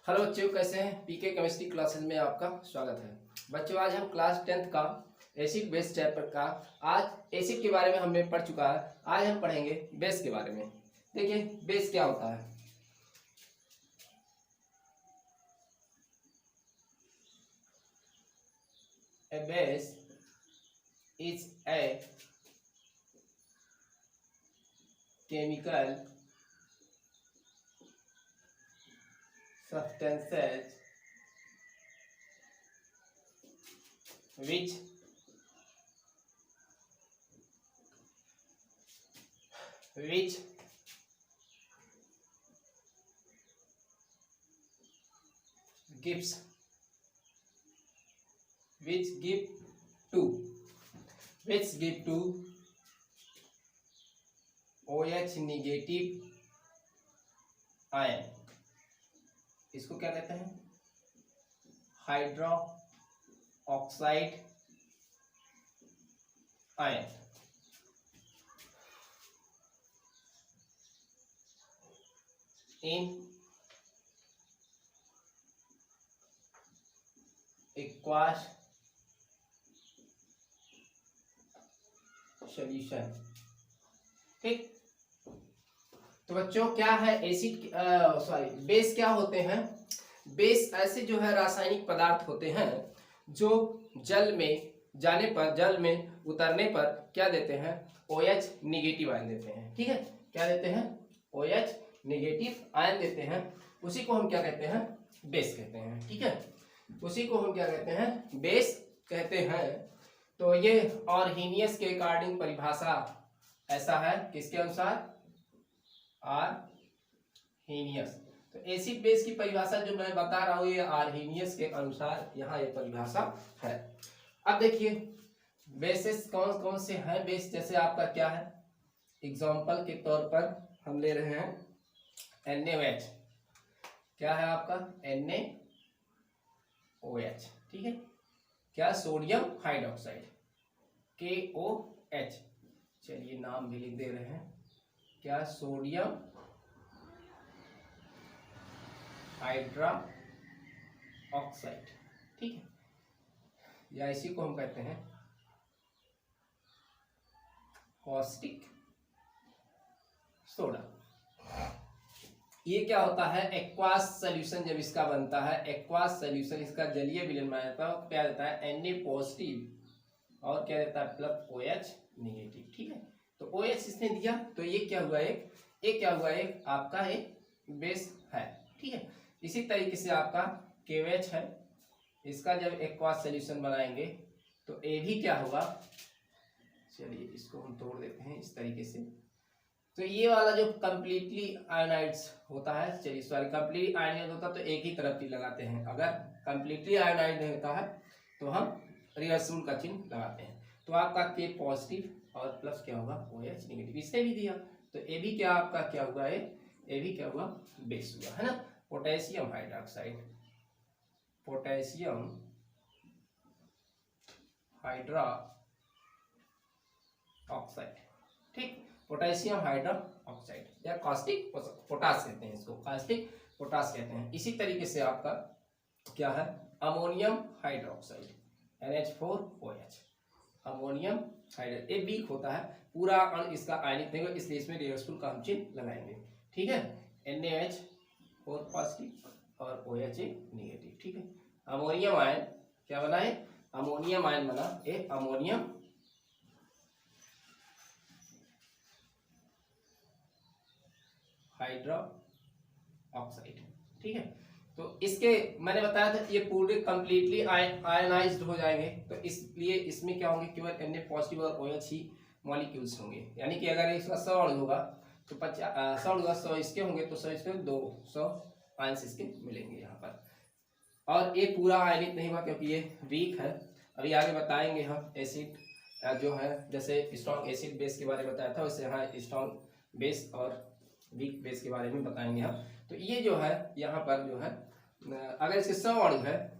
Hello बच्चों, कैसे हैं? पीके केमिस्ट्री क्लासेस में आपका स्वागत है। बच्चों, आज हम क्लास 10th का एसिड बेस चैप्टर का आज एसिड के बारे में हमने पढ़ चुका है। आज हम पढ़ेंगे बेस के बारे में। देखिए बेस क्या होता है। A base is a chemical substances which gives which give to OH negative ion. इसको क्या कहते हैं? Hydroxide ion. In aqueous solution. ठीक, तो बच्चों क्या है एसिड बेस क्या होते हैं? बेस ऐसे जो है रासायनिक पदार्थ होते हैं जो जल में जाने पर, जल में उतरने पर क्या देते हैं? OH निगेटिव आयन देते हैं। ठीक है, क्या देते हैं? OH निगेटिव आयन देते हैं। उसी को हम क्या कहते हैं? बेस कहते हैं। ठीक है, उसी को हम क्या कहते हैं? बेस कहते हैं। तो ये ऑर्हीनियस के अकॉर्डिंग परिभाषा ऐसा है, किसके अनुसार? आर्हीनियस। तो एसिड बेस की परिभाषा जो मैं बता रहा हूं ये आर्हीनियस के अनुसार यहाँ ये परिभाषा है। अब देखिए बेसिस कौन कौन से हैं बेस। जैसे आपका क्या है, एग्जाम्पल के तौर पर हम ले रहे हैं NaOH। क्या है आपका? NaOH। ठीक है, क्या? Sodium hydroxide, KOH। चलिए नाम भी लिख दे रहे हैं। क्या? Sodium hydra oxide. ठीक है, या इसी को हम कहते हैं कॉस्टिक सोडा। ये क्या होता है? एक्वास सॉल्यूशन जब इसका बनता है, एक्वास सॉल्यूशन इसका जलीय विलयन बनाया जाता है, क्या देता है? Na पॉजिटिव और क्या देता है? Plus OH negative. ठीक है, तो OH इसने दिया तो ये क्या हुआ? एक क्या हुआ? एक आपका एक बेस है। ठीक है, इसी तरीके से आपका KOH है, इसका जब एक्वास सॉल्यूशन बनाएंगे तो A भी क्या होगा? चलिए इसको हम तोड़ देते हैं इस तरीके से। तो ये वाला जो कंप्लीटली आयोनाइड्स होता है, चलिए सॉरी कंप्लीटली आयोनाइड होता है तो एक ही तरफ ही लगाते हैं। अगर कंप्लीटली आयोनाइड नहीं होता है तो हम रिवर्सल का चिन्ह लगाते हैं। तो आपका K पॉजिटिव और प्लस क्या होगा? OH negative. इसने भी दिया तो A भी क्या आपका क्या हुआ? A भी क्या हुआ? बेस हुआ, है ना। Potassium hydroxide, potassium hydra oxide. ठीक, पोटेशियम हाइड्रा ऑक्साइड या कास्टिक पोटास कहते हैं इसको, कास्टिक पोटास कहते हैं। इसी तरीके से आपका क्या है? Ammonium hydroxide, NH4OH। Ammonium hydroxide ये वीक होता है, पूरा अणु इसका आयनिक नहीं होगा, इसलिए इसमें रिवर्सल का हम चिन्ह लगाएंगे। ठीक है, NaH4 पॉजिटिव और OH निगेटिव। ठीक है, अमोनियम आयन क्या बना है? अमोनियम आयन बना ए अमोनियम हाइड्रो ऑक्साइड। ठीक है, तो इसके मैंने बताया था ये पूरे कंप्लीटली आयनाइज्ड हो जाएंगे, तो इसलिए इसमें क्या होंगे? केवल Na पॉजिटिव और OH ही मॉलिक्यूल्स होंगे। यानी कि अगर इसका 100 अणु होगा तो 50 100 इसके होंगे तो 100 इसके 200 आयंस इसके मिलेंगे यहाँ पर। और ये पूरा आयनित नहीं हुआ क्योंकि ये वीक है। अभी आगे बताएंगे हम एसिड जो है, जैसे स्ट्रॉन्ग एसिड बेस के बारे में बताया था, वैसे यहाँ स्ट्रॉन्ग बेस और वीक बेस के बारे में बताएंगे हम। तो ये जो है यहाँ पर जो है, अगर इसके 100 अणु है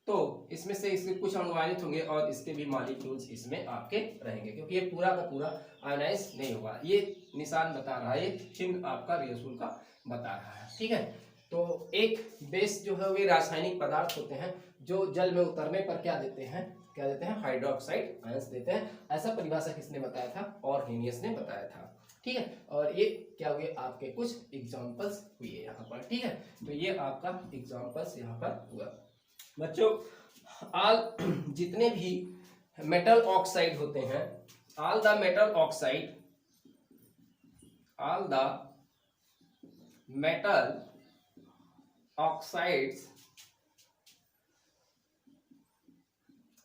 तो इसमें से इसके कुछ अणु आयनित होंगे और इसके भी मॉलिक्यूल्स इसमें आपके रहेंगे, क्योंकि ये पूरा का पूरा आयनाइज नहीं होगा। ये निशान बता रहा है, ये चिन्ह आपका रियोसूल का बता रहा है। ठीक है, तो एक बेस जो है वे रासायनिक पदार्थ होते हैं जो जल में उतरने पर क्या देते हैं हाइड्रोक्साइड आयंस देते हैं। ऐसा परिभाषा किसने बताया था? ऑर्गेनियस ने बताया था। ठीक है, और ये क्या हुए आपके कुछ एग्जांपल्स हुए यहाँ पर। ठीक है, तो ये आपका एग्जांपल्स यहाँ पर हुआ। बच्चों ऑल जितने भी मेटल ऑक्साइड होते हैं, all the metal oxide, all the metal oxides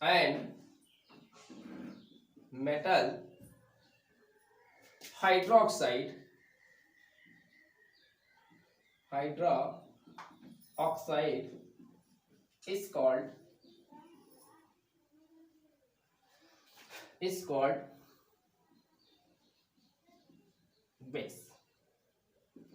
and metal hydroxide is called base.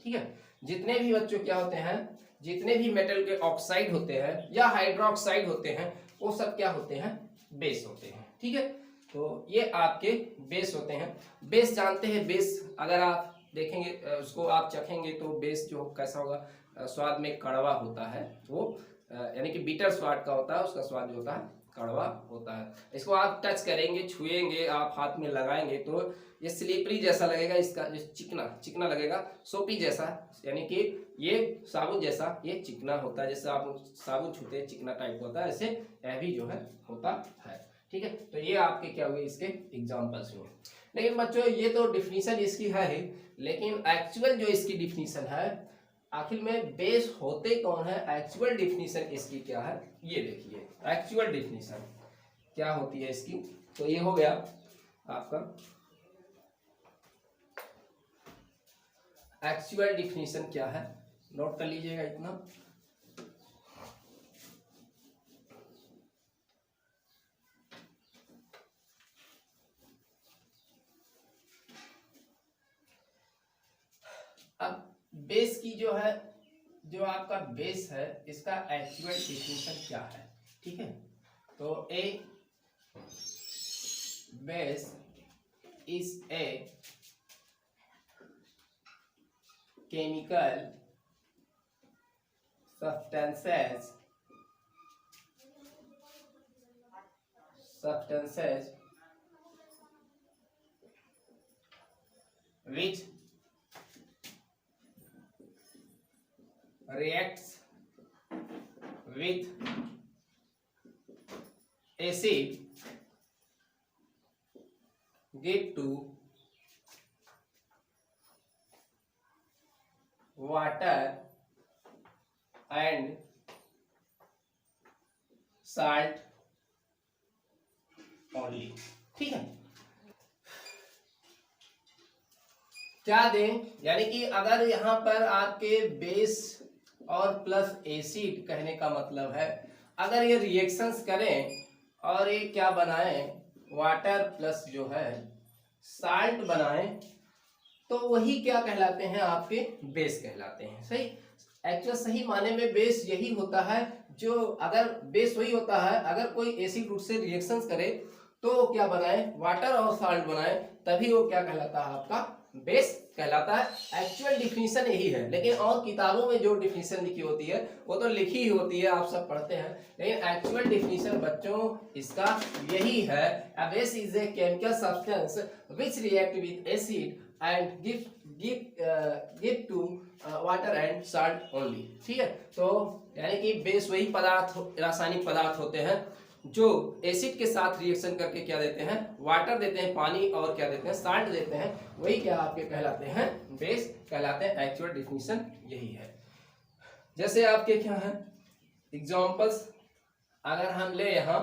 ठीक है, जितने भी बच्चों क्या होते हैं, जितने भी मेटल के ऑक्साइड होते हैं या हाइड्रोक्साइड होते हैं वो सब क्या होते हैं? बेस होते हैं। ठीक है, तो ये आपके बेस होते हैं। बेस जानते हैं, बेस अगर आप देखेंगे उसको आप चखेंगे तो बेस जो कैसा होगा, स्वाद में कड़वा होता है वो, यानी कि बीटर स्वाद का होता है, उसका स्वाद जो होता है कड़वा होता है। इसको आप टच करेंगे, छुएंगे, आप हाथ में लगाएंगे तो ये स्लिपरी जैसा लगेगा, इसका जो चिकना चिकना लगेगा, सोपी जैसा, यानी कि ये साबुन जैसा ये चिकना होता है। जैसे आप साबुन छूते हैं चिकना टाइप होता है, ऐसे यह भी जो है होता है। ठीक है, तो ये आपके क्या हुए, इसके एग्जांपल्स हुए। लेकिन बच्चों ये तो डिफिनीशन इसकी है ही, लेकिन एक्चुअल जो इसकी डिफिनीशन है, आखिर में बेस होते कौन है, एक्चुअल डिफिनीशन इसकी क्या है, ये देखिए एक्चुअल डिफिनीशन क्या होती है इसकी। तो ये हो गया आपका एक्चुअल डिफिनीशन क्या है, नोट कर लीजिएगा इतना। अब बेस की जो है, जो आपका बेस है इसका एक्चुअल डिफिनीशन क्या है। ठीक है, तो a base is a chemical substances which reacts with acid give to water and salt only। ठीक है, क्या दें, यानी कि अगर यहाँ पर आपके बेस और प्लस एसिड कहने का मतलब है, अगर ये रिएक्शंस करें और ये क्या बनाएं, वाटर प्लस जो है साल्ट बनाएं, तो वही क्या कहलाते हैं, आपके बेस कहलाते हैं। सही, एक्चुअल सही माने में बेस यही होता है, जो अगर बेस वही होता है, अगर कोई एसिड रूट से रिएक्शंस करे तो क्या बनाए, वाटर और साल्ट बनाए, तभी वो क्या कहलाता है, आपका बेस कहलाता है। एक्चुअल डिफिनीशन यही है, लेकिन और किताबों में जो डिफिनीशन लिखी होती है वो तो लिखी ही होती है, आप सब पढ़ते हैं, लेकिन एक्चुअल डिफिनीशन बच्चों इसका यही है, a base is a chemical substance which react with acid and give to water and salt only. ठीक है, तो यानी कि बेस वही पदार्थ, रासायनिक पदार्थ होते हैं जो एसिड के साथ रिएक्शन करके क्या देते हैं, वाटर देते हैं, पानी, और क्या देते हैं, साल्ट देते हैं, वही क्या आपके कहलाते हैं, बेस कहलाते हैं। एक्चुअल डिफिनीशन यही है। जैसे आपके क्या है एग्जांपल्स, अगर हम ले यहां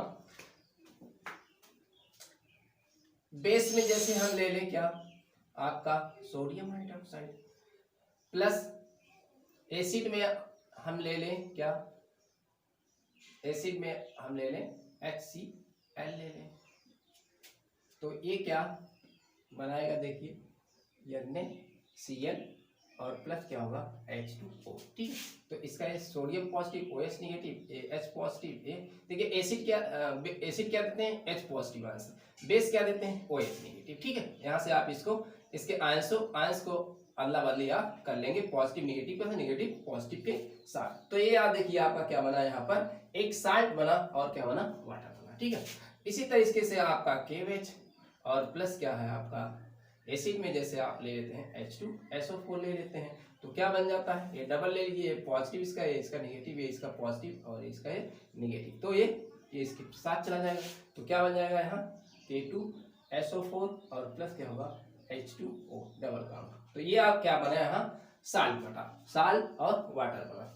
बेस में, जैसे हम ले लें क्या आपका सोडियम हाइड्रोक्साइड, प्लस एसिड में हम ले लें क्या, एसिड में हम ले लें HCl ले लें, तो ये क्या बनाएगा, देखिए NaCl और प्लस क्या होगा H2O। ठीक, तो इसका ये sodium positive, OH negative, H positive. देखिए एसिड क्या देते हैं, H पॉजिटिव आंसर, बेस क्या देते हैं, OH निगेटिव। ठीक है, यहाँ से आप इसको, इसके आयंस को अदला बदली आप कर लेंगे, पॉजिटिव नेगेटिव के साथ, नेगेटिव पॉजिटिव के साथ। तो ये याद देखिए आपका क्या बना यहाँ पर, एक साल्ट बना और क्या बना, वाटर बना। ठीक है, इसी तरीके से आपका KH और प्लस क्या है आपका एसिड में जैसे आप ले लेते हैं H2SO4 ले लेते हैं, तो क्या बन जाता है, ये डबल ले लीजिए, पॉजिटिव इसका है, इसका नेगेटिव, ये इसका पॉजिटिव और इसका है नेगेटिव, तो ये इसके साथ चला जाएगा। तो क्या बन जाएगा यहाँ K2SO4 और प्लस क्या होगा H2O डबल का। तो ये आप क्या बना यहाँ, साल्ट बना, साल्ट और वाटर बना।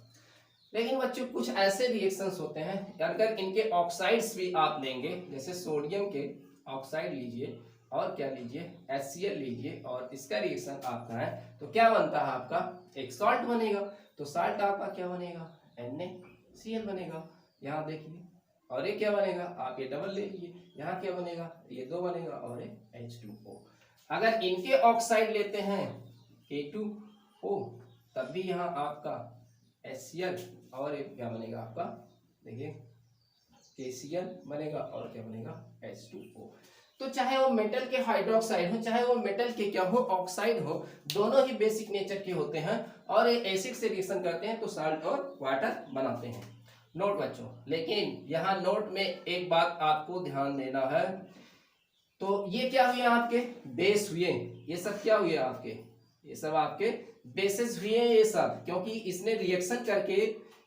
लेकिन बच्चों कुछ ऐसे रिएक्शंस होते हैं, अगर इनके ऑक्साइड्स भी आप लेंगे, जैसे सोडियम के ऑक्साइड लीजिए और क्या लीजिए HCl लीजिए और इसका रिएक्शन आपका है, तो क्या बनता है आपका, एक सॉल्ट बनेगा। तो सॉल्ट आपका क्या बनेगा, NaCl बनेगा, यहाँ देखिए। और ये क्या बनेगा, आप ये डबल ले लीजिए, यहाँ क्या बनेगा, ये 2 बनेगा और ये H2O। अगर इनके ऑक्साइड लेते हैं K2O, तब भी यहाँ आपका HCl और एक क्या बनेगा आपका, देखिए KCl बनेगा और क्या बनेगा H2O। तो चाहे वो मेटल के हाइड्रोक्साइड हो, चाहे वो मेटल के क्या हो ऑक्साइड हो, दोनों ही बेसिक नेचर के होते हैं और ये एसिड से रिएक्शन करते हैं तो साल्ट और वाटर बनाते हैं। नोट बच्चों, लेकिन यहाँ नोट में एक बात आपको ध्यान देना है, तो ये क्या हुए आपके बेस हुए, ये सब क्या हुए आपके, ये सब आपके बेसिस हुए ये सब, क्योंकि इसने रिएक्शन करके,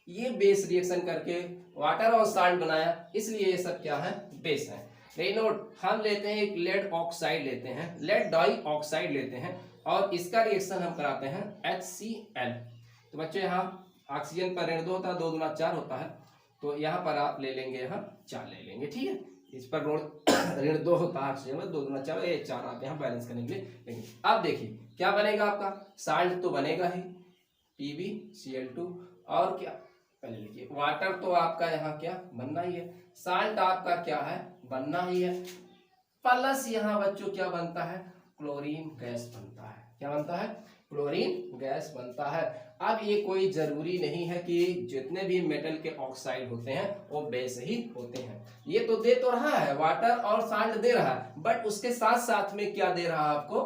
ये बेस रिएक्शन करके वाटर और साल्ट बनाया, इसलिए ये सब क्या है, बेस है। लेकिन नोट, हम लेते हैं एक लेड ऑक्साइड लेते हैं, लेड डाई ऑक्साइड लेते हैं और इसका रिएक्शन हम कराते हैं HCl। तो बच्चों यहाँ ऑक्सीजन पर ऋण 2 होता है, 2 दूना 4 होता है, तो यहाँ पर आप ले लेंगे, यहाँ 4 ले लेंगे। ठीक है, इस पर ऋण 2 होता है ऑक्सीजन में, 2 दूना 4, ये 4 आप यहाँ बैलेंस करने के लिए लेंगे। अब देखिए क्या बनेगा आपका, साल्ट तो बनेगा ही PbCl2 और क्या, पहले लिखिए वाटर तो आपका यहाँ क्या बनना ही है, साल्ट आपका क्या है बनना ही है, प्लस यहाँ बच्चों क्या बनता है, क्लोरीन गैस बनता है। क्या बनता है, क्लोरीन गैस बनता है। अब ये कोई जरूरी नहीं है कि जितने भी मेटल के ऑक्साइड होते हैं वो बेस ही होते हैं, ये तो दे तो रहा है वाटर और साल्ट दे रहा है, बट उसके साथ साथ में क्या दे रहा है आपको,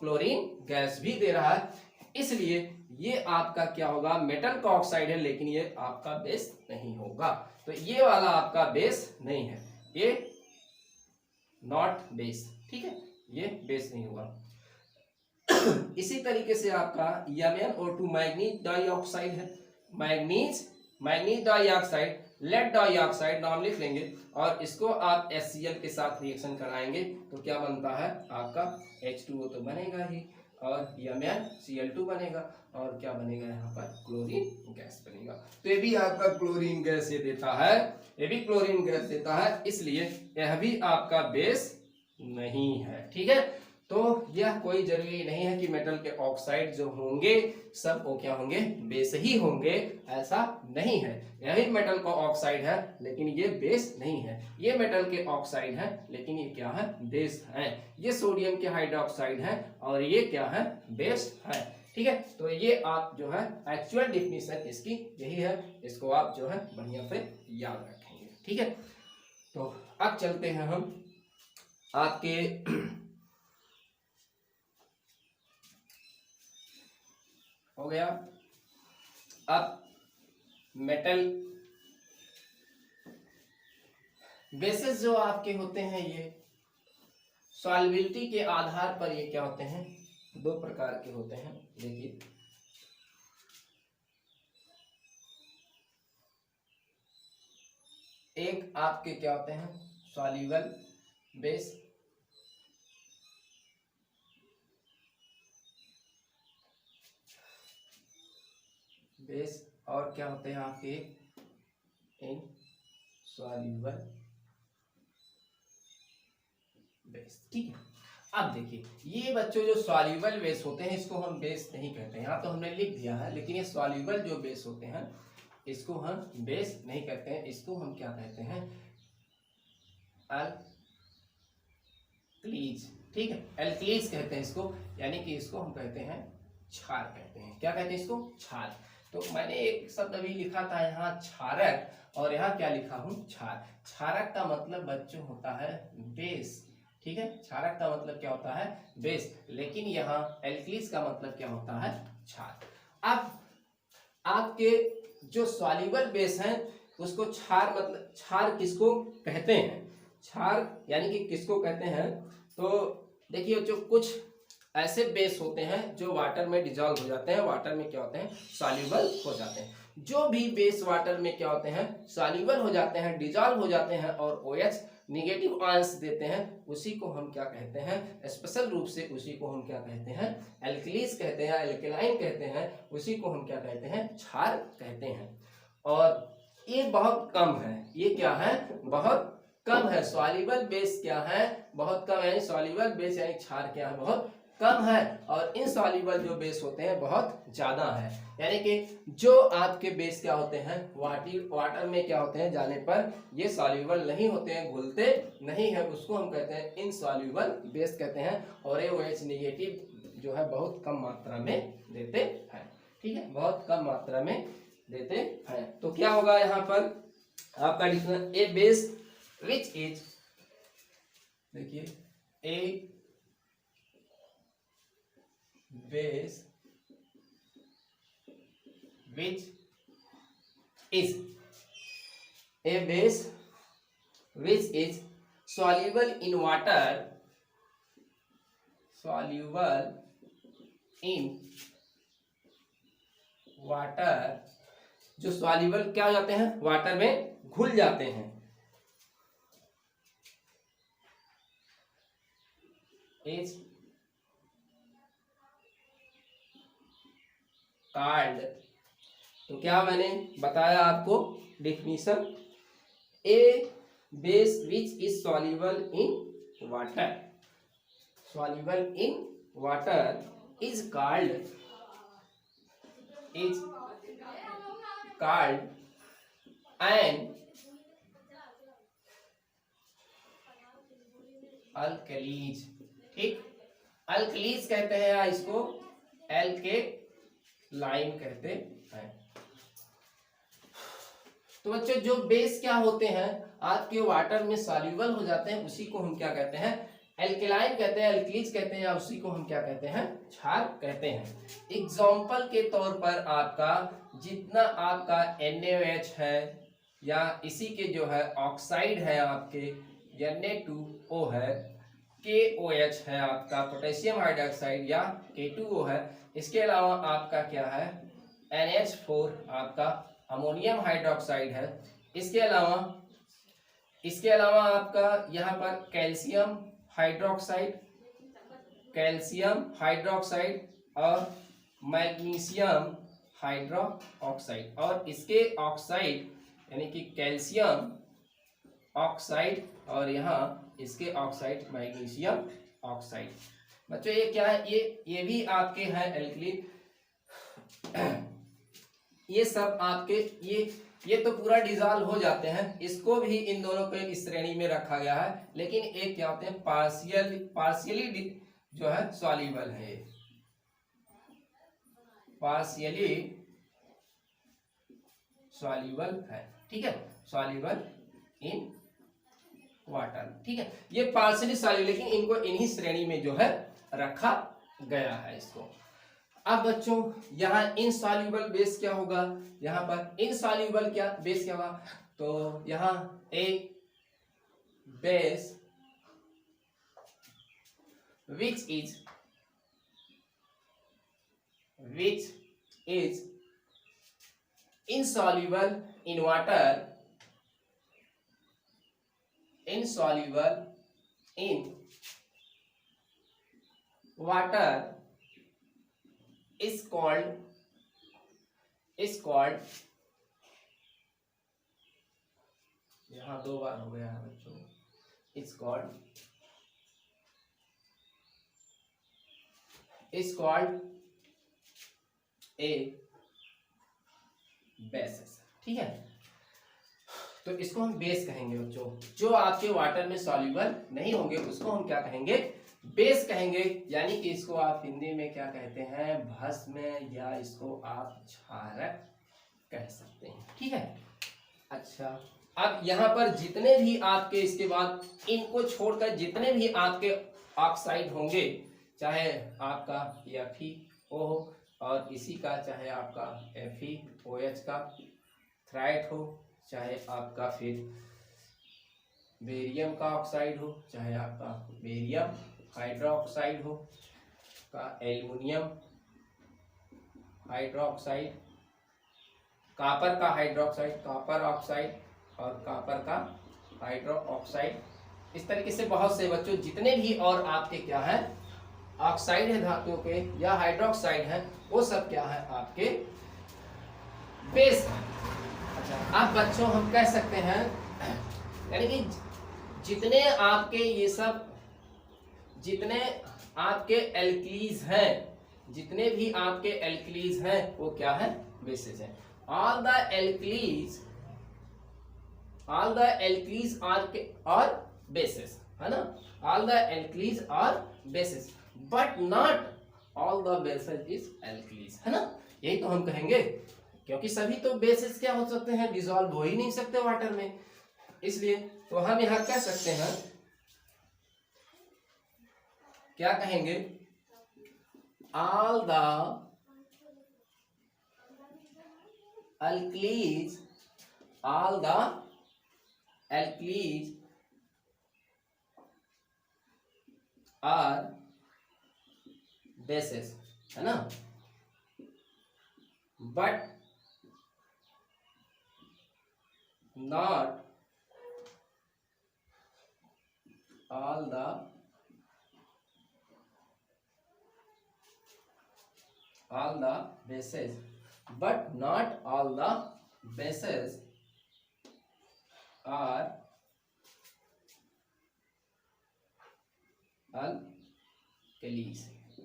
क्लोरीन गैस भी दे रहा है, इसलिए ये आपका क्या होगा, मेटल का ऑक्साइड है लेकिन ये आपका बेस नहीं होगा। तो ये वाला आपका बेस नहीं है, ये नॉट बेस। ठीक है, ये बेस नहीं होगा। इसी तरीके से आपका MnO2 मैग्नीज डाइऑक्साइड है, मैग्नीज डाइऑक्साइड, लेड डाइऑक्साइड नाम लिख लेंगे और इसको आप HCl के साथ रिएक्शन कराएंगे तो क्या बनता है आपका H2O तो बनेगा ही और MnCl2 बनेगा और क्या बनेगा यहाँ पर क्लोरीन गैस बनेगा। तो ये भी आपका क्लोरीन गैस ये देता है, ये भी क्लोरीन गैस देता है, इसलिए यह भी आपका बेस नहीं है। ठीक है, तो यह कोई जरूरी नहीं है कि मेटल के ऑक्साइड जो होंगे सब वो क्या होंगे, बेस ही होंगे, ऐसा नहीं है। यही मेटल का ऑक्साइड है लेकिन ये बेस नहीं है, ये मेटल के ऑक्साइड है लेकिन ये क्या है, बेस है। ये सोडियम के हाइड्रोक्साइड है और ये क्या है, बेस है। ठीक है, तो ये आप जो है एक्चुअल डिफिनीशन इसकी यही है, इसको आप जो है बढ़िया से याद रखेंगे। ठीक है, तो अब चलते हैं हम आपके हो गया। अब मेटल बेसिस जो आपके होते हैं ये सॉल्युबिलिटी के आधार पर ये क्या होते हैं, 2 प्रकार के होते हैं। देखिए एक आपके क्या होते हैं सॉल्युबल बेस और क्या होते हैं आपके इनसॉल्युबल बेस। ठीक है, अब देखिए ये बच्चों जो सॉल्युबल बेस होते हैं इसको हम बेस नहीं कहते हैं, यहाँ तो हमने लिख दिया है, लेकिन ये सॉल्युबल जो बेस होते हैं इसको हम बेस नहीं कहते हैं, इसको हम क्या कहते हैं, एल्कलीज। ठीक है, एल्कलीज कहते हैं इसको, यानी कि इसको हम कहते हैं क्षार कहते हैं। क्या कहते हैं इसको, क्षार। तो मैंने एक शब्द अभी लिखा था यहाँ क्षारक और यहाँ क्या लिखा हूं, क्षार। क्षारक का मतलब बच्चों होता है बेस। ठीक है, क्षारक का मतलब क्या होता है? बेस। लेकिन यहाँ एल्कलीज का मतलब क्या होता है? क्षार। अब आपके जो सॉल्युबल बेस हैं उसको क्षार मतलब क्षार किसको कहते हैं? क्षार यानी कि किसको कहते हैं? तो देखिए जो कुछ ऐसे बेस होते हैं जो वाटर में डिजॉल्व हो जाते हैं, वाटर में क्या होते हैं? सॉल्युबल हो जाते हैं। जो भी बेस वाटर में क्या होते हैं? सॉल्युबल हो जाते हैं, डिजॉल्व हो जाते हैं और OH निगेटिव आयंस देते हैं, उसी को हम क्या कहते हैं? स्पेशल रूप से उसी को हम क्या कहते हैं? एल्कलीज कहते हैं, एल्केलाइन कहते हैं, उसी को हम क्या कहते हैं? क्षार कहते हैं। और ये बहुत कम है। ये क्या है? बहुत कम है। सॉल्युबल बेस क्या है? बहुत कम है। सॉल्युबल बेस यानी क्षार क्या है? बहुत कम है। और इनसॉल्युबल जो बेस होते हैं बहुत ज्यादा है। यानी कि जो आपके बेस क्या होते हैं? वाटर में क्या होते हैं? जाने पर ये सॉल्युबल नहीं होते हैं, घुलते नहीं है, उसको हम कहते हैं इनसॉल्युबल बेस कहते हैं। और ये OH निगेटिव जो है बहुत कम मात्रा में देते हैं। ठीक है, बहुत कम मात्रा में देते हैं। तो क्या होगा यहाँ पर आपका लिखना? ए बेस विच इज, देखिए ए base which is a base which is soluble in water, soluble in water, जो soluble क्या हो जाते हैं? वाटर में घुल जाते हैं। is called, तो क्या मैंने बताया आपको definition? A base which is soluble in water, soluble in water is called an alkalis. ठीक, अल्कलीज कहते हैं या इसको एल्केलाइन कहते हैं। तो बच्चों जो बेस क्या होते हैं? आपके वाटर में सॉल्युबल हो जाते हैं, उसी को हम क्या कहते हैं? एल्केलाइन कहते हैं, एल्कलीज कहते हैं, या उसी को हम क्या कहते हैं? क्षार कहते हैं। एग्जाम्पल के तौर पर आपका जितना आपका NaOH है या इसी के जो है ऑक्साइड है आपके Na2O है, KOH है आपका पोटेशियम हाइड्रोक्साइड या K2O है, इसके अलावा आपका क्या है? NH4 आपका अमोनियम हाइड्रोक्साइड है, इसके अलावा आपका यहाँ पर कैल्शियम हाइड्रोक्साइड और मैग्नीशियम हाइड्रोक्साइड, और इसके ऑक्साइड यानी कि कैल्शियम ऑक्साइड और यहाँ इसके ऑक्साइड मैग्नीशियम ऑक्साइड। बच्चों ये क्या है? ये भी आपके हैं एल्कली। ये सब आपके ये तो पूरा डिजॉल्व हो जाते हैं, इसको भी इन दोनों को इस श्रेणी में रखा गया है। लेकिन एक क्या होते हैं? पार्शियली जो है सॉल्युबल है, पार्शियली सॉल्युबल है। ठीक है, सॉल्युबल इन वाटर। ठीक है, ये पार्शियली सॉल्युबल, लेकिन इनको इन्हीं श्रेणी में जो है रखा गया है इसको। अब बच्चों यहाँ इनसॉल्युबल बेस क्या होगा? यहाँ पर इनसॉल्युबल क्या बेस क्या होगा? तो यहाँ ए base which is insoluble in water, insoluble in water is called यहाँ 2 बार हो गया है बच्चों, is called a basis। ठीक है, तो इसको हम बेस कहेंगे बच्चों। जो आपके वाटर में सॉल्युबल नहीं होंगे उसको हम क्या कहेंगे? बेस कहेंगे। यानी कि इसको आप हिंदी में क्या कहते हैं? भस्म, या इसको आप क्षारक कह सकते हैं। ठीक है, अच्छा अब यहाँ पर जितने भी आपके इसके बाद इनको छोड़कर जितने भी आपके ऑक्साइड होंगे, चाहे आपका FeO हो और इसी का चाहे आपका FeOH का थ्राइट हो, चाहे आपका फिर बेरियम का ऑक्साइड हो, चाहे आपका बेरियम हाइड्रोक्साइड हो, का एल्युमिनियम हाइड्रोक्साइड, कॉपर का हाइड्रोक्साइड, कॉपर ऑक्साइड और कॉपर का हाइड्रो ऑक्साइड, इस तरीके से बहुत से बच्चों जितने भी और आपके क्या है ऑक्साइड है धातुओं के या हाइड्रोक्साइड है, वो सब क्या है आपके बेस है। अच्छा, अब बच्चों हम कह सकते हैं यानी कि जितने आपके ये सब जितने आपके एल्कीलीज हैं, जितने भी आपके एल्कीलीज हैं वो क्या है बेसिस है। All the alkalis are bases, है ना, all the alkalis are bases but not all the bases is alkalis, है ना, यही तो हम कहेंगे, क्योंकि सभी तो बेसिस क्या हो सकते हैं, डिसॉल्व हो ही नहीं सकते वाटर में, इसलिए तो हम यहां कह सकते हैं, क्या कहेंगे, all the alkalis all the alkalis are bases, है ना, but not all the bases, but not all the bases are alkalis,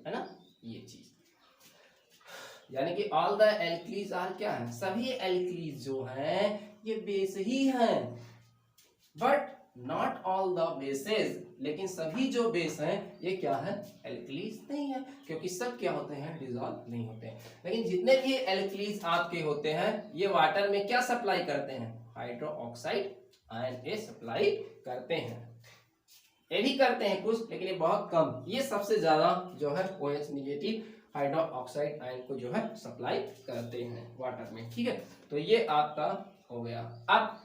है ना, ये चीज यानी कि ऑल द एल्कलीज आर क्या है, सभी एल्कलीज जो हैं ये बेस ही हैं, but not all the bases, लेकिन सभी जो बेस हैं ये क्या है एल्कलीज नहीं है, क्योंकि सब क्या होते हैं डिसॉल्व नहीं होते हैं। लेकिन जितने भी एल्कलीज आपके होते हैं ये वाटर में क्या सप्लाई करते हैं, हाइड्रो ऑक्साइड आयन ए सप्लाई करते हैं, ये भी करते हैं कुछ लेकिन ये बहुत कम, ये सबसे ज्यादा जो है OH negative hydro oxide ion को जो है सप्लाई करते हैं वाटर में, ठीक है। तो ये आपका हो गया। अब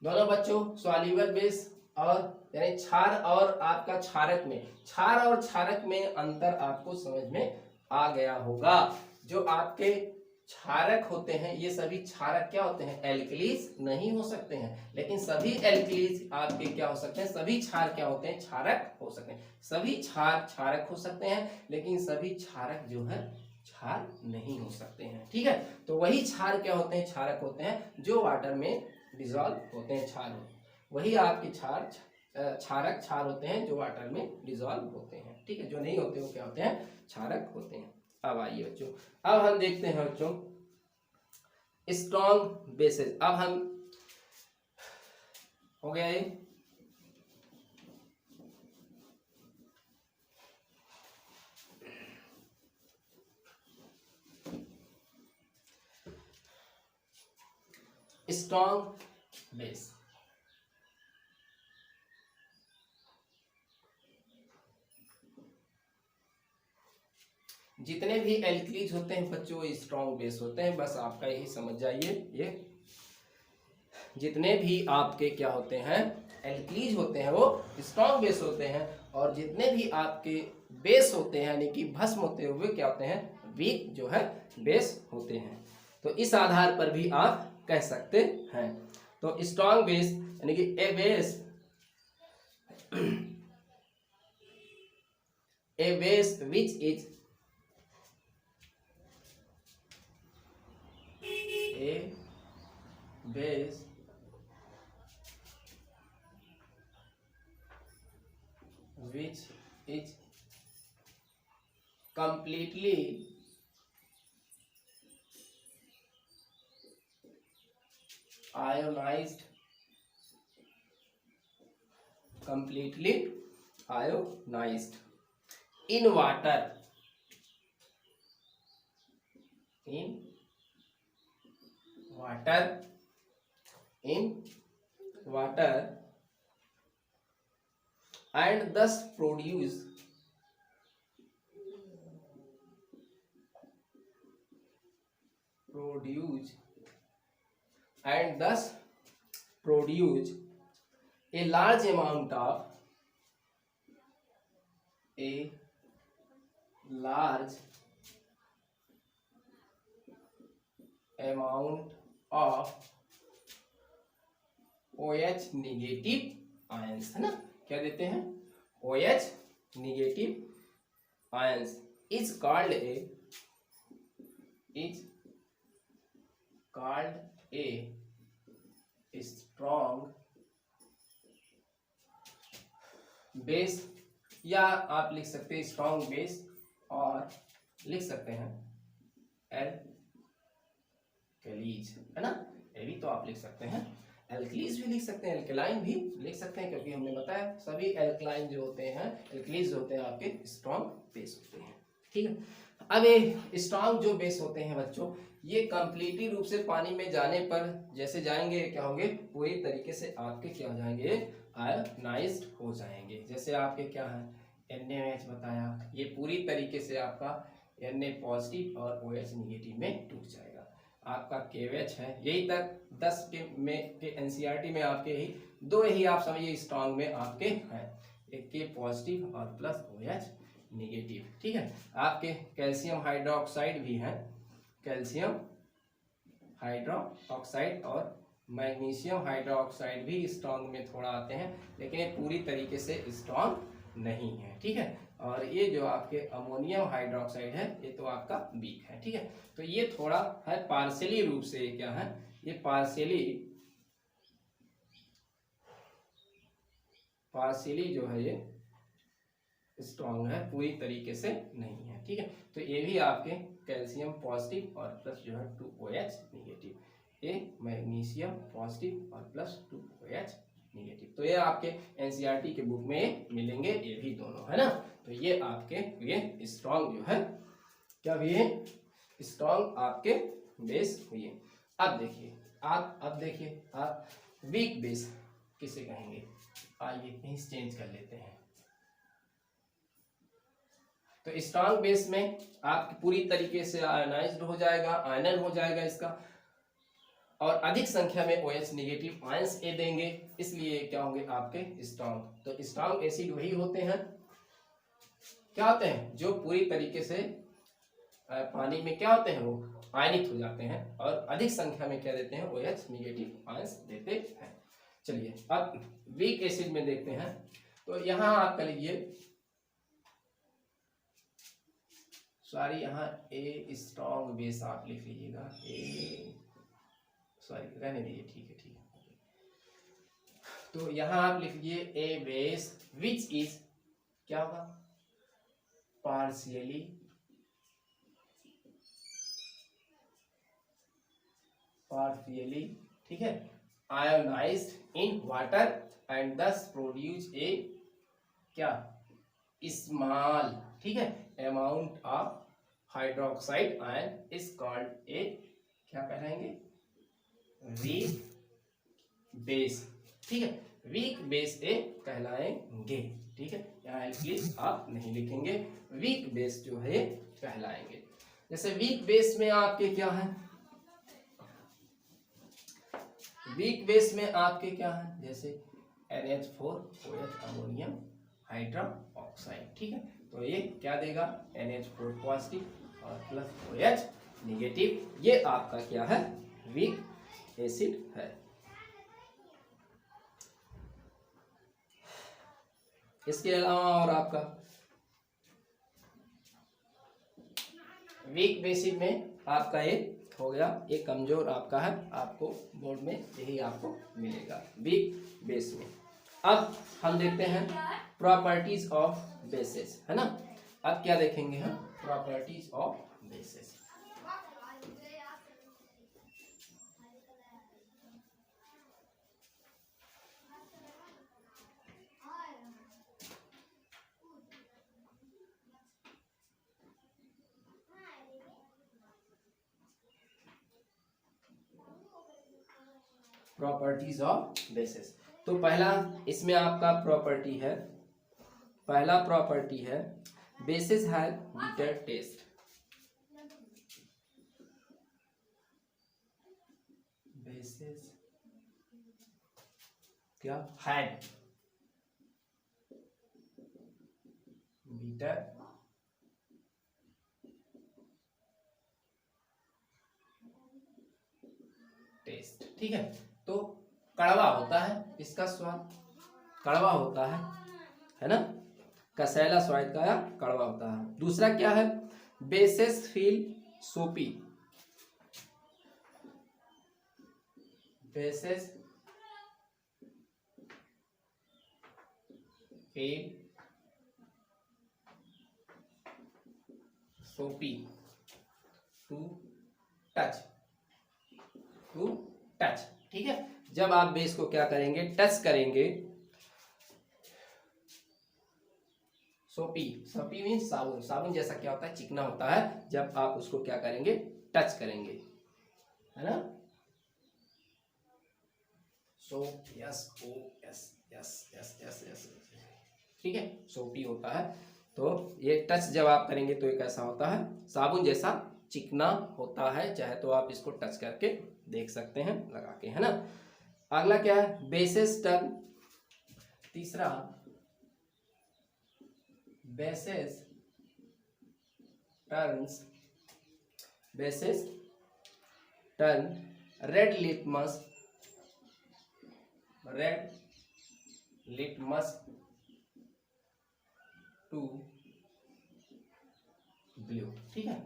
दोनों बच्चों सॉल्युबल बेस और यानी क्षार और आपका क्षारक में, क्षार और क्षारक में अंतर आपको समझ में आ गया होगा। जो आपके क्षारक होते हैं ये सभी क्षारक क्या होते हैं एल्कलीज नहीं हो सकते हैं, लेकिन सभी एल्कलीज आपके क्या हो सकते हैं, सभी क्षार क्या होते हैं क्षारक हो सकते हैं, सभी क्षार क्षारक हो सकते हैं, लेकिन सभी क्षारक जो है क्षार नहीं हो सकते हैं, ठीक है। तो वही क्षार क्या होते हैं क्षारक होते हैं जो वाटर में डिसॉल्व होते हैं, क्षार वही आपके क्षारक क्षार होते हैं जो वाटर में डिसॉल्व होते हैं, ठीक है। जो नहीं होते वो क्या होते हैं क्षारक होते हैं। अब आइए बच्चों, अब हम देखते हैं बच्चों स्ट्रॉन्ग बेसिस। अब हम हो गया ये स्ट्रॉन्ग बेस। जितने भी एल्कलीज होते हैं बच्चों स्ट्रॉन्ग बेस होते हैं, बस आपका यही समझ जाइए। ये जितने भी आपके क्या होते हैं एल्कलीज होते हैं वो स्ट्रॉन्ग बेस होते हैं, और जितने भी आपके बेस होते हैं यानी कि भस्म होते हुए क्या होते हैं वीक जो है बेस होते हैं। तो इस आधार पर भी आप कह सकते हैं। तो स्ट्रॉन्ग बेस यानी कि a base which is a base which is completely ionized in water, in water and thus produce and thus produce a large amount of OH negative ions, है ना। क्या देते हैं? OH negative ions is called a strong base, या आप लिख सकते हैं स्ट्रॉन्ग बेस, और लिख सकते हैं एल्कलीज, है ना। ये भी तो आप लिख सकते हैं, एल्कलीज भी लिख सकते हैं, एल्कलाइन भी लिख सकते हैं, क्योंकि हमने बताया सभी एल्कलाइन जो होते हैं, एल्कलीज होते हैं, आपके स्ट्रॉन्ग बेस होते हैं। ठीक है। अब ये स्ट्रॉन्ग जो बेस होते हैं बच्चों, ये कंप्लीटली रूप से पानी में जाने पर जैसे जाएंगे क्या होंगे, पूरी तरीके से आपके क्या हो जाएंगे, आयोनाइज्ड हो जाएंगे। जैसे आपके क्या है, NaOH बताया, ये पूरी तरीके से आपका Na पॉजिटिव और OH निगेटिव में टूट जाएगा। आपका KOH है, यही तक 10 के NCERT में आपके ही दो ही आप समझिए स्ट्रॉन्ग में आपके हैं, एक K पॉजिटिव और प्लस OH निगेटिव। ठीक है। आपके कैल्शियम हाइड्रोक्साइड भी है, कैल्शियम हाइड्रोक्साइड और मैग्नीशियम हाइड्रोक्साइड भी स्ट्रॉन्ग में थोड़ा आते हैं, लेकिन ये पूरी तरीके से स्ट्रॉन्ग नहीं है। ठीक है। और ये जो आपके अमोनियम हाइड्रोक्साइड है, ये तो आपका वीक है। ठीक है। तो ये थोड़ा है पार्शियली रूप से, क्या है, ये पार्शियली जो है ये स्ट्रॉन्ग है, पूरी तरीके से नहीं है। ठीक है। तो ये भी आपके कैल्शियम पॉजिटिव और प्लस जो है 2OH निगेटिव, ये मैग्नीशियम पॉजिटिव और प्लस 2OH निगेटिव। तो ये आपके NCERT के बुक में मिलेंगे, ये भी दोनों, है ना। तो ये आपके ये स्ट्रॉन्ग जो है क्या हुए, स्ट्रॉन्ग आपके बेस हुए। अब देखिए आप वीक बेस किसे कहेंगे, आइए कहीं चेंज कर लेते हैं। तो स्ट्रॉन्ग बेस में आप पूरी तरीके से आयनाइज्ड हो जाएगा, आयनन हो जाएगा इसका, और अधिक संख्या में OH निगेटिव आयंस ए देंगे, इसलिए क्या होंगे आपके स्ट्रॉन्ग। तो स्ट्रॉन्ग एसिड वही होते हैं, क्या होते हैं, जो पूरी तरीके से पानी में क्या होते हैं, वो आयनित हो जाते हैं, और अधिक संख्या में क्या देते हैं, OH निगेटिव आयंस देते हैं। चलिए अब वीक एसिड में देखते हैं। तो यहाँ आप कर लीजिए, सॉरी यहाँ ए स्ट्रॉन्ग बेस आप लिख लीजिएगा, सॉरी रहने दीजिए, ठीक है। तो यहाँ आप लिख लीजिए ए बेस विच इज क्या होगा, पार्शियली ठीक है, आयोनाइज्ड इन वाटर एंड दस प्रोड्यूस ए क्या, स्मॉल, ठीक है, amount of hydroxide ion is called a, क्या कहलाएंगे, वीक बेस। ठीक है, वीक बेस ए कहलाएंगे। ठीक है, यहाँ एल्किल आप नहीं लिखेंगे, वीक बेस जो है कहलाएंगे। जैसे वीक बेस में आपके क्या है, वीक बेस में आपके क्या है, जैसे NH4OH अमोनियम हाइड्रोक्साइड। ठीक है, तो ये क्या देगा, NH4 पॉजिटिव और प्लस OH निगेटिव, ये आपका क्या है, वीक एसिड है। इसके अलावा और आपका वीक बेसिड में आपका ये हो गया, एक कमजोर आपका है, आपको बोर्ड में यही आपको मिलेगा वीक बेस में। अब हम देखते हैं प्रॉपर्टीज ऑफ बेसिस, है ना। अब क्या देखेंगे हम, properties of basis. Properties of basis. तो पहला इसमें आपका प्रॉपर्टी है, पहला प्रॉपर्टी है basis have bitter taste. Basis क्या हैड बिटर टेस्ट। ठीक है, तो कड़वा होता है इसका स्वाद, कड़वा होता है ना, कसैला स्वाद का या कड़वा होता है। दूसरा क्या है, बेसिस फील सोपी, बेसिस फील सोपी टू टच, टू टच। ठीक है, जब आप बेस को क्या करेंगे, टच करेंगे, सोपी, सोपी मीन्स साबुन, साबुन जैसा क्या होता है, चिकना होता है जब आप उसको क्या करेंगे, टच करेंगे, है ना। सो यस ओ yes yes yes yes yes, ठीक है, सोपी होता है। तो ये टच जब आप करेंगे तो ये कैसा होता है, साबुन जैसा चिकना होता है, चाहे तो आप इसको टच करके देख सकते हैं लगा के, है ना। अगला क्या है, बेसिस टर्न। तीसरा bases turns, bases turn red litmus, red litmus to blue. ठीक है,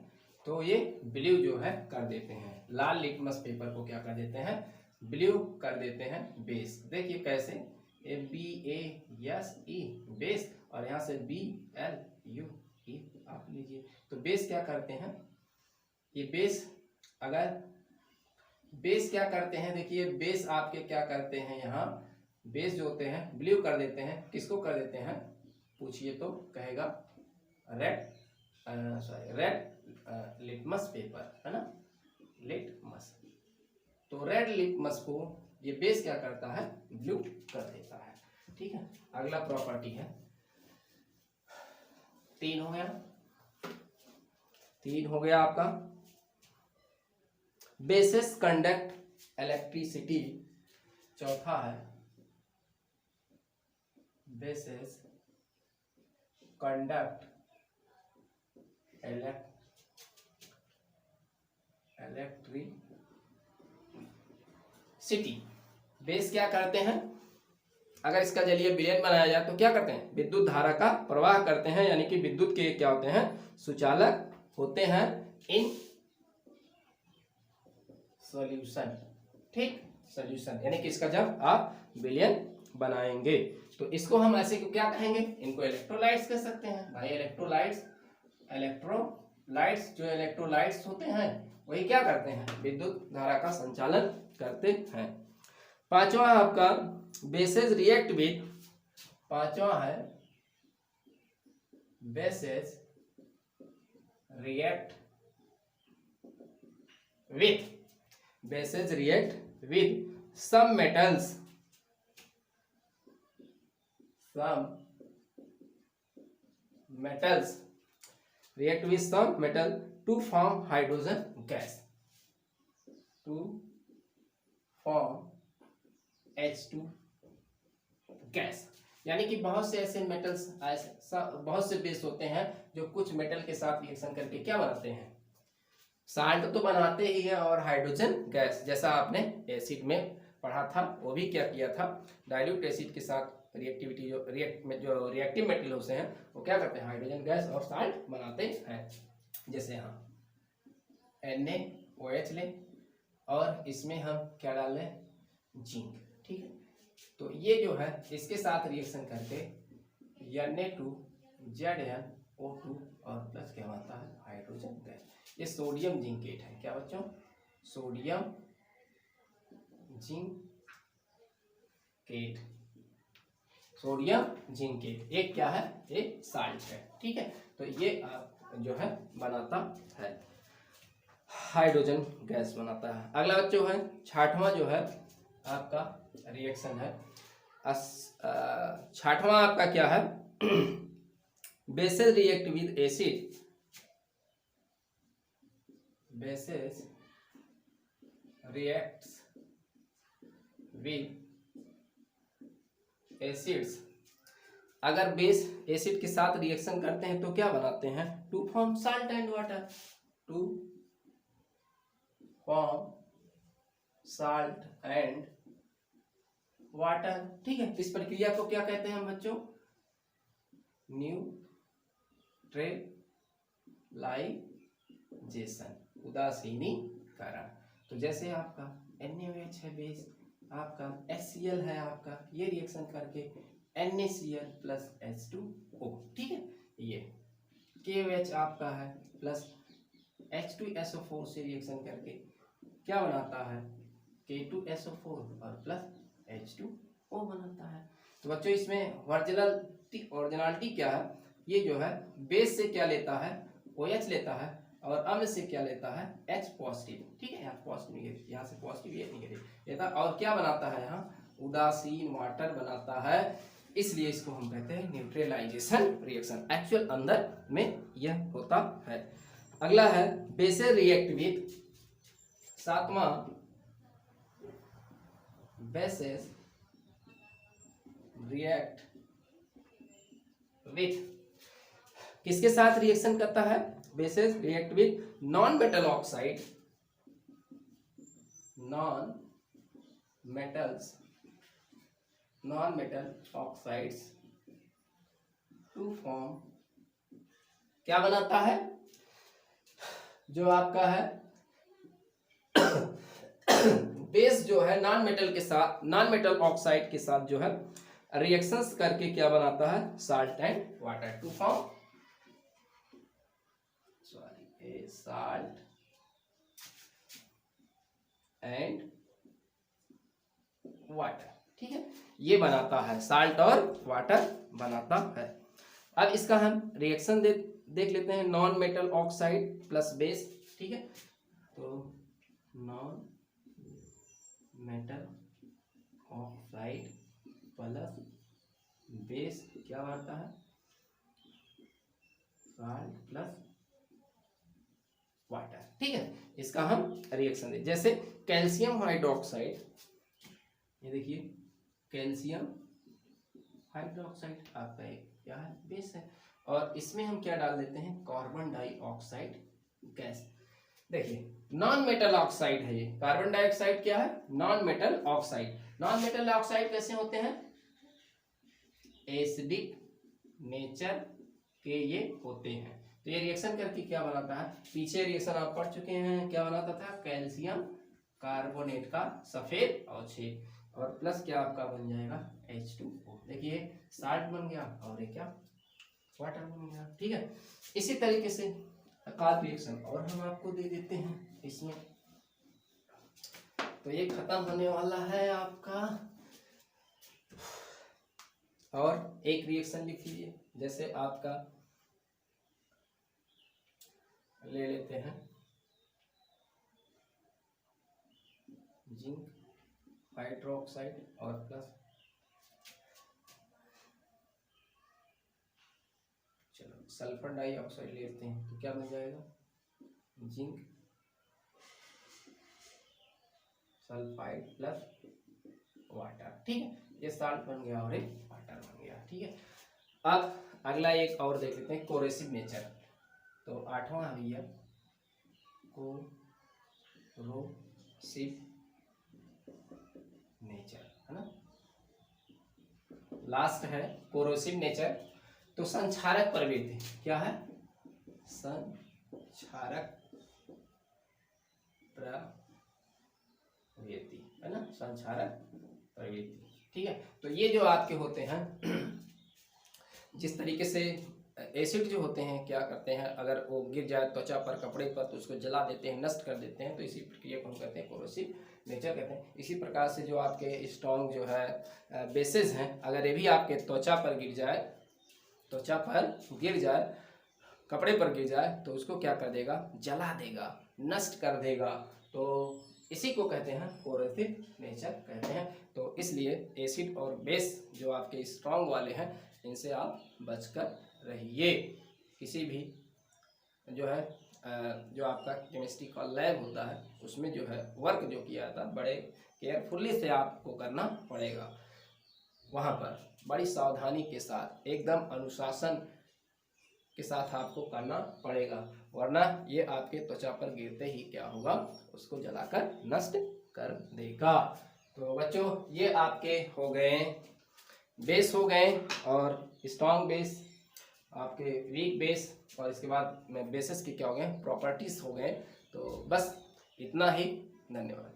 तो ये ब्लू जो है कर देते हैं, लाल लिटमस पेपर को क्या कर देते हैं, ब्लू कर देते हैं बेस। देखिए कैसे, A B A S E base, और यहाँ से बी एल यू ई आप लीजिए, तो बेस क्या करते हैं, ये बेस, अगर बेस क्या करते हैं, देखिए बेस आपके क्या करते हैं, यहाँ बेस जो होते हैं ब्लू कर देते हैं, किसको कर देते हैं पूछिए तो कहेगा red, sorry red litmus paper, है ना, लिटमस। तो रेड लिटमस को ये बेस क्या करता है, ब्लू कर देता है। ठीक है, अगला प्रॉपर्टी है, 3 हो गया, 3 हो गया आपका, बेसिस कंडक्ट इलेक्ट्रिसिटी। चौथा है बेसिस कंडक्ट इलेक्ट्रिसिटी। बेस क्या करते हैं, अगर इसका जलीय विलयन बनाया जाए तो क्या करते हैं, विद्युत धारा का प्रवाह करते हैं, यानी कि विद्युत के क्या होते हैं, सुचालक होते हैं इन सॉल्यूशन। ठीक, सॉल्यूशन यानी कि इसका जब आप विलयन बनाएंगे तो इसको हम ऐसे क्या कहेंगे, इनको इलेक्ट्रोलाइट्स कह सकते हैं भाई। इलेक्ट्रोलाइट्स, इलेक्ट्रोलाइट्स जो इलेक्ट्रोलाइट्स होते हैं वही क्या करते हैं, विद्युत धारा का संचालन करते हैं। पांचवा आपका बेसिस रिएक्ट विथ, पांचवा है bases react with, bases react with some metals, some metals react with some metal to form hydrogen gas, to form H2 gas. यानी कि बहुत से ऐसे मेटल्स, बहुत से बेस होते हैं जो कुछ मेटल के साथ रिएक्शन करके क्या बनाते हैं, साल्ट तो बनाते ही है और हाइड्रोजन गैस, जैसा आपने एसिड में पढ़ा था, वो भी क्या किया था, डाइल्यूट एसिड के साथ रिएक्टिविटी जो रिएक्टिव मेटेरियल होते हैं वो क्या करते हैं, हाइड्रोजन गैस और साल्ट बनाते हैं। जैसे हम NaOH लें और इसमें हम क्या डाल लें, जिंक। ठीक है, तो ये जो है इसके साथ रिएक्शन करके Na2ZnO2 और प्लस क्या बनता है, हाइड्रोजन गैस। ये सोडियम जिंकेट है, क्या बच्चों, सोडियम जिंकेट, सोडियम जिंकेट एक क्या है, एक साल्ट है। ठीक है, तो ये जो है बनाता है हाइड्रोजन गैस बनाता है। अगला जो है छठवां जो है आपका रिएक्शन है। 6वां आपका क्या है, bases react with acid, bases reacts with acids. अगर बेस एसिड के साथ रिएक्शन करते हैं तो क्या बनाते हैं, to form salt and water, to form salt and water. ठीक है, इस प्रक्रिया को क्या कहते हैं बच्चों, न्यूट्रलाइजेशन, उदासीनीकरण। तो जैसे आपका NaOH है बेस, आपका HCl है आपका, ये रिएक्शन करके NaCl प्लस H2O। ठीक है, ये KOH आपका है प्लस H2SO4 से रिएक्शन करके क्या बनाता है, K2SO4 और प्लस H2O बनाता है। तो बच्चों इसमें ओरिजिनलिटी क्या है, ये जो है बेस से क्या लेता है, OH लेता है, और अम्ल से क्या लेता है, H पॉजिटिव। ठीक है, यहाँ पॉजिटिव निगेटिव, यहाँ से पॉजिटिव ये निगेटिव लेता, और क्या बनाता है यहाँ उदासीन वाटर बनाता है, इसलिए इसको हम कहते हैं न्यूट्रलाइजेशन रिएक्शन। एक्चुअल अंदर में यह होता है। अगला है बेसेस रिएक्ट विद, 7वां बेसेस रिएक्ट विथ, किसके साथ रिएक्शन करता है, bases react with non metal oxide, non metal oxides to form, क्या बनाता है, जो आपका है बेस जो है नॉन मेटल के साथ, नॉन मेटल ऑक्साइड के साथ जो है रिएक्शंस करके क्या बनाता है, salt and water, to form salt and water. ठीक है, ये बनाता है, साल्ट और वाटर बनाता है। अब इसका हम रिएक्शन देख लेते हैं, non metal oxide plus base. ठीक है, तो non metal oxide plus base क्या बनता है, साल्ट प्लस वाटर। ठीक है, इसका हम रिएक्शन दे, जैसे कैल्शियम हाइड्रोक्साइड, ये देखिए कैल्शियम हाइड्रोक्साइड आपका एक क्या है, बेस है, और इसमें हम क्या डाल देते हैं, कार्बन डाइऑक्साइड गैस। देखिए नॉन मेटल ऑक्साइड है ये, कार्बन डाइऑक्साइड क्या है, non metal oxide. Non metal oxide कैसे होते हैं, एसिडिक नेचर के ये होते हैं। तो ये रिएक्शन करके क्या बनाता है, पीछे रिएक्शन आप पढ़ चुके हैं, क्या बनाता था, कैल्शियम कार्बोनेट का सफेद अवक्षेप, और प्लस क्या आपका बन जाएगा H2O। देखिए साल्ट बन गया और ये क्या, वाटर बन गया। ठीक है, इसी तरीके से एकाध रिएक्शन और हम आपको दे देते हैं इसमें। तो ये खत्म होने वाला है आपका, और एक रिएक्शन लिख लीजिए, जैसे आपका ले लेते हैं जिंक हाइड्रोक्साइड और प्लस, चलो सल्फर डाइऑक्साइड लेते हैं, तो क्या बन जाएगा, जिंक सल्फाइड प्लस वाटर। ठीक है, ये साल्ट बन गया और एक वाटर बन गया। ठीक है, अब अगला एक और देख लेते हैं, कोरेसिव नेचर। तो 8वां है भैया कोरोसिव नेचर, है ना, लास्ट है कोरोसिव नेचर। तो संक्षारक प्रवृत्ति क्या है, संक्षारक प्रवृत्ति, है ना, संक्षारक प्रवृत्ति। ठीक है, तो ये जो आपके होते हैं, जिस तरीके से एसिड जो होते हैं क्या करते हैं, अगर वो गिर जाए त्वचा पर, कपड़े पर, तो उसको जला देते हैं, नष्ट कर देते हैं, तो इसी प्रक्रिया को हम कहते हैं कोरोसिव नेचर कहते हैं। इसी प्रकार से जो आपके स्ट्रॉन्ग जो है बेसेस हैं, अगर ये भी आपके त्वचा पर गिर जाए, त्वचा पर गिर जाए, कपड़े पर गिर जाए, तो उसको क्या कर देगा, जला देगा, नष्ट कर देगा। तो इसी को कहते हैं कोरोसिव नेचर कहते हैं। तो इसलिए एसिड और बेस जो आपके स्ट्रॉन्ग वाले हैं इनसे आप बचकर रहिए। किसी भी जो है जो आपका केमिस्ट्री का लैब होता है उसमें जो है वर्क जो किया जाता है बड़े केयरफुली से आपको करना पड़ेगा। वहाँ पर बड़ी सावधानी के साथ एकदम अनुशासन के साथ आपको करना पड़ेगा, वरना ये आपके त्वचा पर गिरते ही क्या होगा, उसको जलाकर नष्ट कर देगा। तो बच्चों ये आपके हो गए बेस हो गए, और स्ट्रॉन्ग बेस, आपके वीक बेस, और इसके बाद में बेसिस के क्या हो गए प्रॉपर्टीज हो गए। तो बस इतना ही, धन्यवाद।